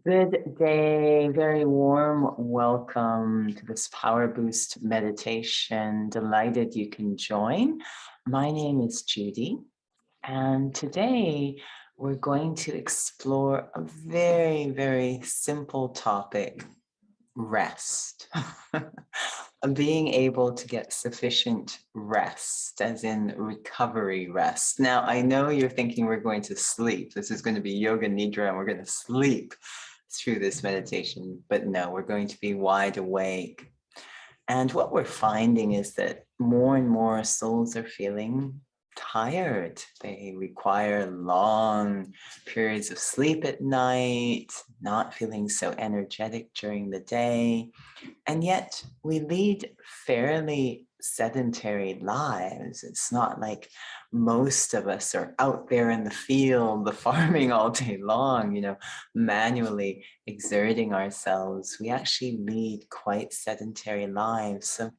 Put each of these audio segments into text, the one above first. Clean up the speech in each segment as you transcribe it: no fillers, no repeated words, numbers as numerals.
Good day, very warm welcome to this Power Boost meditation. Delighted you can join. My name is Judi, and today we're going to explore a very, very simple topic: rest. Being able to get sufficient rest, as in recovery rest. Now, I know you're thinking we're going to sleep. This is going to be yoga nidra and we're going to sleep through this meditation, but no, we're going to be wide awake. And what we're finding is that more and more souls are feeling tired. They require long periods of sleep at night, not feeling so energetic during the day. And yet we lead fairly sedentary lives. It's not like most of us are out there in the field, the farming all day long, manually exerting ourselves. We actually lead quite sedentary lives. So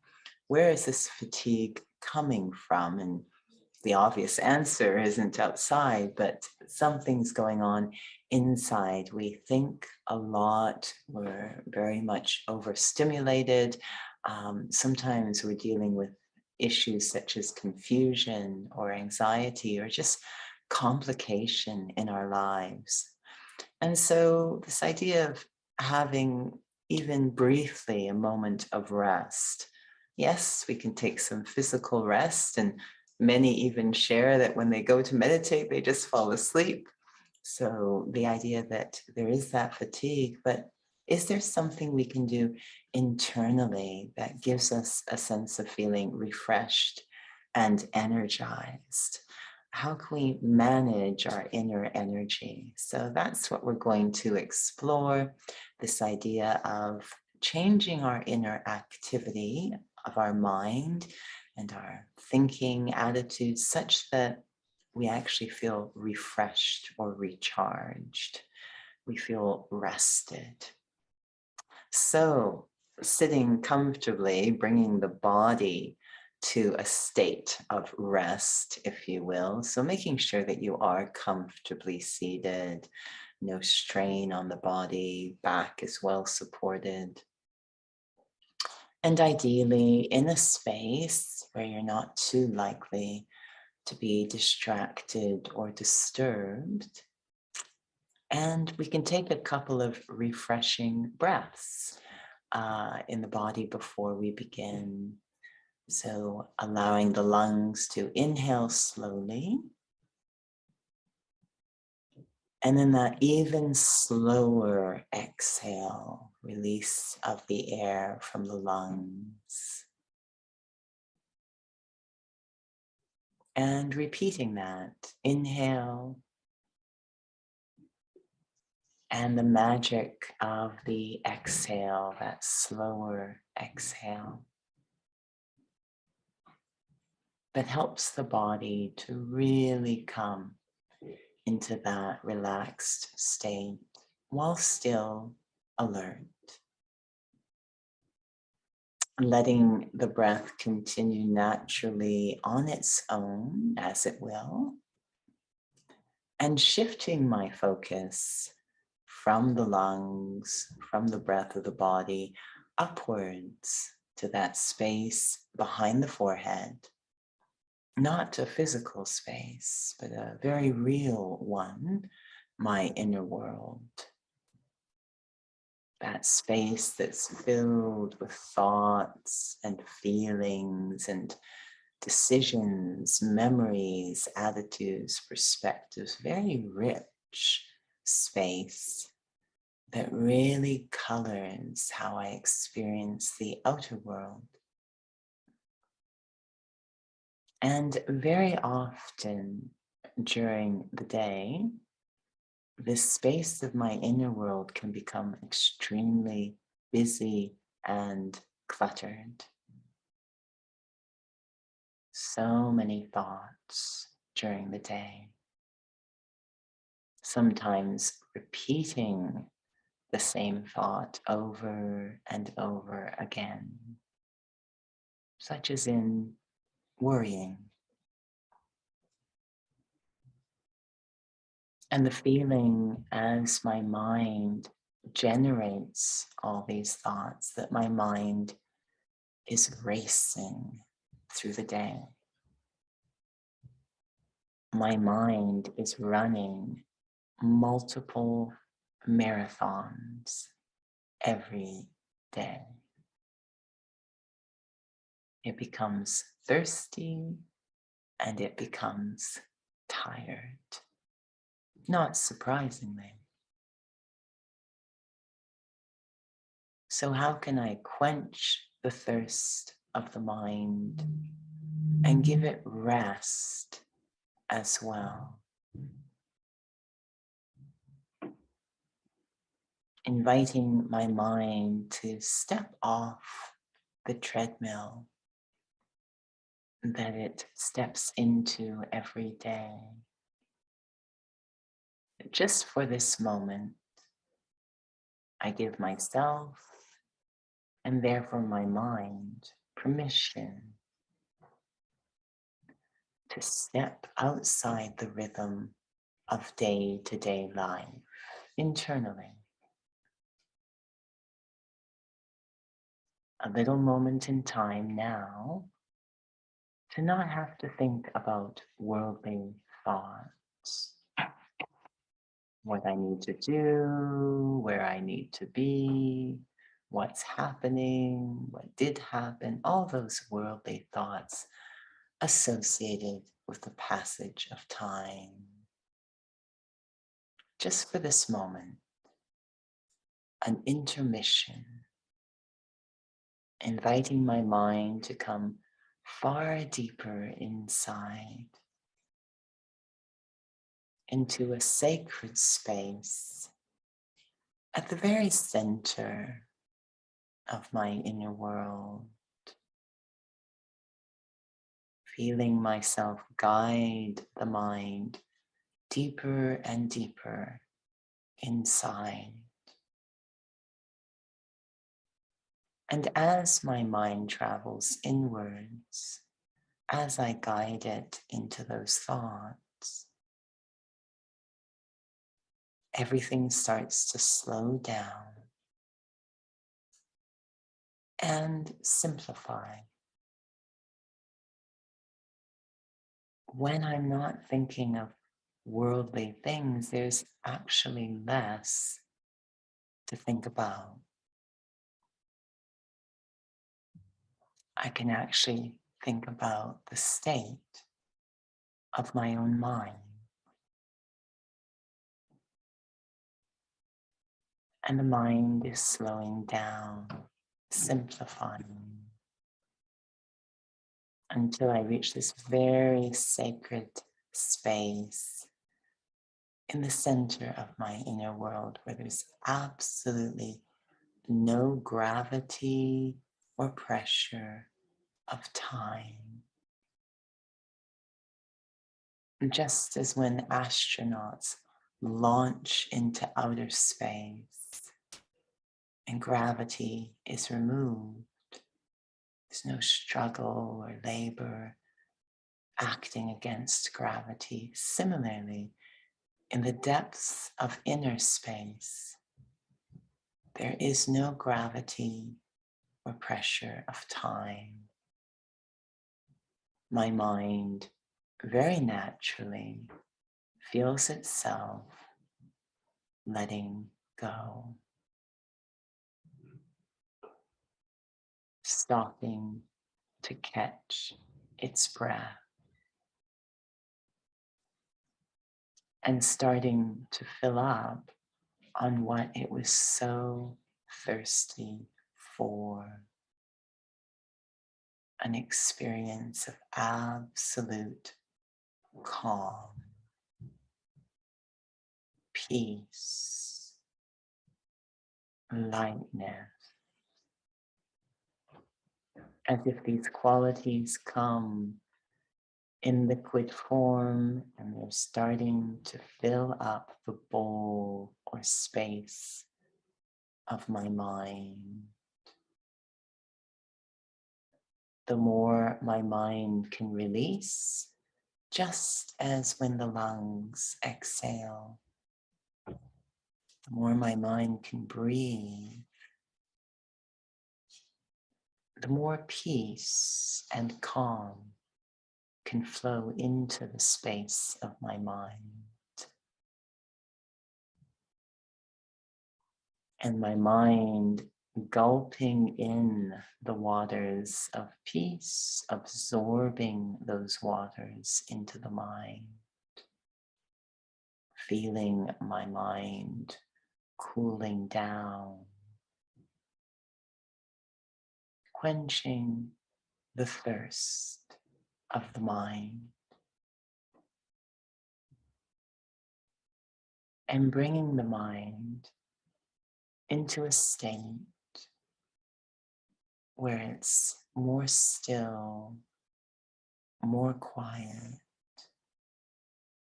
where is this fatigue coming from? And the obvious answer isn't outside, but something's going on inside. We think a lot, we're very much overstimulated. Sometimes we're dealing with issues such as confusion or anxiety or just complication in our lives. And so this idea of having even briefly a moment of rest. Yes, we can take some physical rest, and many even share that when they go to meditate, they just fall asleep. So the idea that there is that fatigue, but is there something we can do internally that gives us a sense of feeling refreshed and energized? How can we manage our inner energy? So that's what we're going to explore, this idea of changing our inner activity of our mind and our thinking attitudes such that we actually feel refreshed or recharged. We feel rested. So sitting comfortably, bringing the body to a state of rest, if you will. So making sure that you are comfortably seated, no strain on the body, back is well supported. And ideally in a space where you're not too likely to be distracted or disturbed. And we can take a couple of refreshing breaths in the body before we begin. So allowing the lungs to inhale slowly. And then that even slower exhale, release of the air from the lungs. And repeating that, inhale. And the magic of the exhale, that slower exhale, that helps the body to really come into that relaxed state while still alert. Letting the breath continue naturally on its own as it will, and shifting my focus from the lungs, from the breath of the body, upwards to that space behind the forehead. Not a physical space, but a very real one, my inner world. That space that's filled with thoughts and feelings and decisions, memories, attitudes, perspectives, very rich space that really colors how I experience the outer world. And very often during the day, this space of my inner world can become extremely busy and cluttered. So many thoughts during the day. Sometimes repeating the same thought over and over again, such as in worrying. And the feeling as my mind generates all these thoughts that my mind is racing through the day. My mind is running multiple marathons every day. It becomes thirsty and it becomes tired, not surprisingly. So how can I quench the thirst of the mind and give it rest as well? Inviting my mind to step off the treadmill that it steps into every day. Just for this moment, I give myself and therefore my mind permission to step outside the rhythm of day-to-day life internally. A little moment in time now to not have to think about worldly thoughts, what I need to do, where I need to be, what's happening, what did happen, all those worldly thoughts associated with the passage of time. Just for this moment, an intermission, inviting my mind to come far deeper inside into a sacred space at the very center of my inner world, feeling myself guide the mind deeper and deeper inside. And as my mind travels inwards, as I guide it into those thoughts, everything starts to slow down and simplify. When I'm not thinking of worldly things, there's actually less to think about. I can actually think about the state of my own mind. And the mind is slowing down, simplifying, until I reach this very sacred space in the center of my inner world where there's absolutely no gravity or pressure of time. Just as when astronauts launch into outer space and gravity is removed, there's no struggle or labor acting against gravity. Similarly, in the depths of inner space, there is no gravity or pressure of time. My mind very naturally feels itself letting go, stopping to catch its breath, and starting to fill up on what it was so thirsty for. An experience of absolute calm, peace, lightness, as if these qualities come in liquid form and they're starting to fill up the bowl or space of my mind. The more my mind can release, just as when the lungs exhale, the more my mind can breathe, the more peace and calm can flow into the space of my mind. And my mind gulping in the waters of peace, absorbing those waters into the mind, feeling my mind cooling down, quenching the thirst of the mind, and bringing the mind into a state where it's more still, more quiet,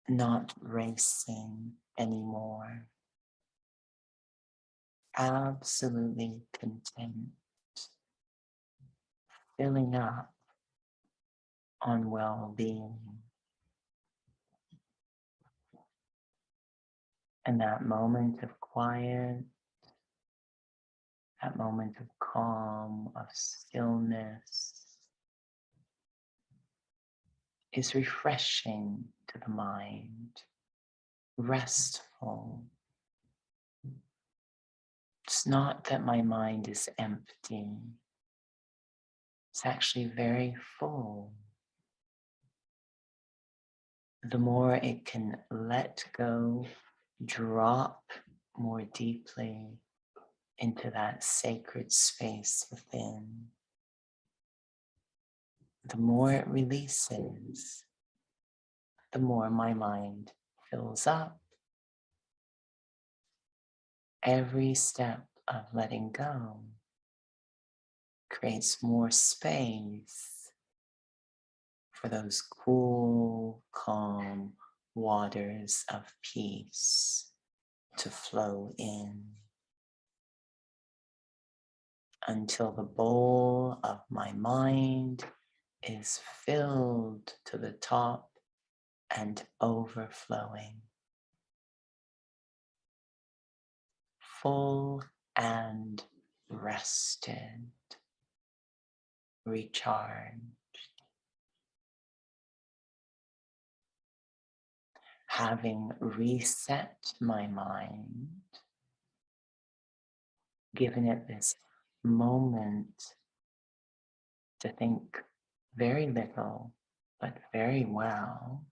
not racing anymore, absolutely content, filling up on well-being. And that moment of quiet, that moment of calm, of stillness, is refreshing to the mind, restful. It's not that my mind is empty. It's actually very full. The more it can let go, drop more deeply into that sacred space within, the more it releases, the more my mind fills up. Every step of letting go creates more space for those cool, calm waters of peace to flow in, until the bowl of my mind is filled to the top and overflowing, full and rested, recharged. Having reset my mind, given it this moment to think very little, but very well,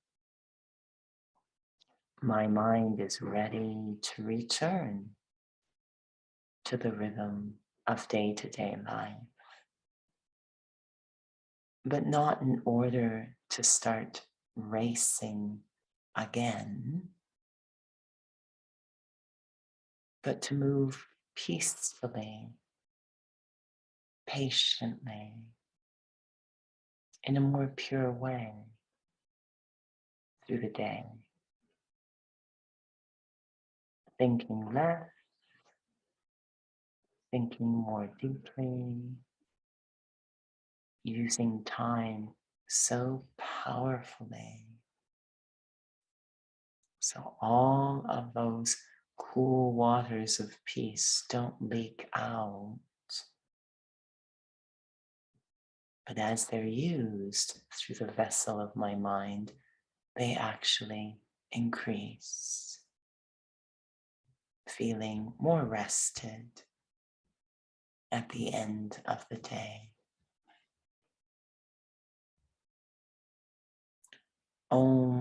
my mind is ready to return to the rhythm of day-to-day life, but not in order to start racing again, but to move peacefully, patiently, in a more pure way through the day, thinking less, thinking more deeply, using time so powerfully. So all of those cool waters of peace don't leak out, but as they're used through the vessel of my mind, they actually increase, feeling more rested at the end of the day. Om